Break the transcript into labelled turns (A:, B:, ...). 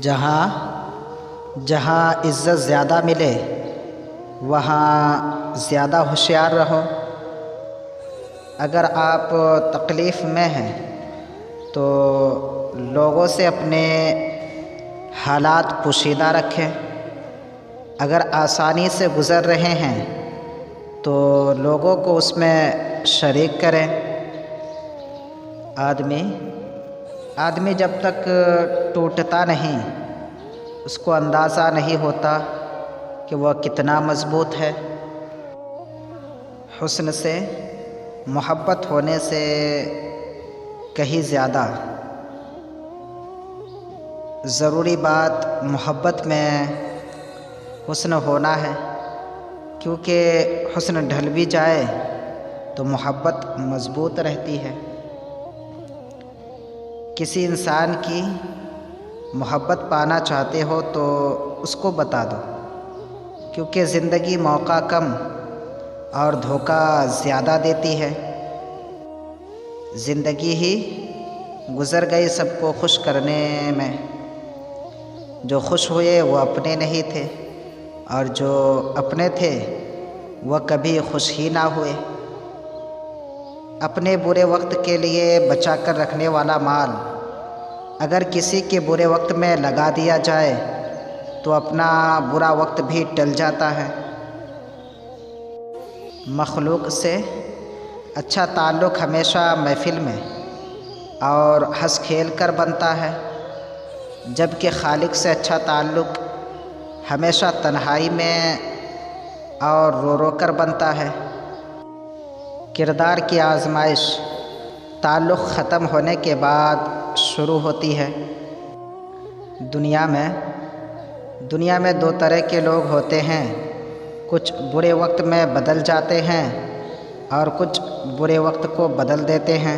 A: جہاں جہاں عزت زیادہ ملے وہاں زیادہ ہوشیار رہو۔ اگر آپ تکلیف میں ہیں تو لوگوں سے اپنے حالات پوشیدہ رکھیں۔ اگر آسانی سے گزر رہے ہیں تو لوگوں کو اس میں شریک کریں۔ آدمی جب تک ٹوٹتا نہیں اس کو اندازہ نہیں ہوتا کہ وہ کتنا مضبوط ہے۔ حسن سے محبت ہونے سے کہیں زیادہ ضروری بات محبت میں حسن ہونا ہے، کیونکہ حسن ڈھل بھی جائے تو محبت مضبوط رہتی ہے۔ کسی انسان کی محبت پانا چاہتے ہو تو اس کو بتا دو، کیونکہ زندگی موقع کم اور دھوکہ زیادہ دیتی ہے۔ زندگی ہی گزر گئی سب کو خوش کرنے میں، جو خوش ہوئے وہ اپنے نہیں تھے اور جو اپنے تھے وہ کبھی خوش ہی نہ ہوئے۔ اپنے برے وقت کے لیے بچا کر رکھنے والا مال اگر کسی کے برے وقت میں لگا دیا جائے تو اپنا برا وقت بھی ٹل جاتا ہے۔ مخلوق سے اچھا تعلق ہمیشہ محفل میں اور ہنس کھیل کر بنتا ہے، جبکہ خالق سے اچھا تعلق ہمیشہ تنہائی میں اور رو رو کر بنتا ہے۔ کردار کی آزمائش تعلق ختم ہونے کے بعد شروع ہوتی ہے۔ دنیا میں دو طرح کے لوگ ہوتے ہیں، کچھ برے وقت میں بدل جاتے ہیں اور کچھ برے وقت کو بدل دیتے ہیں۔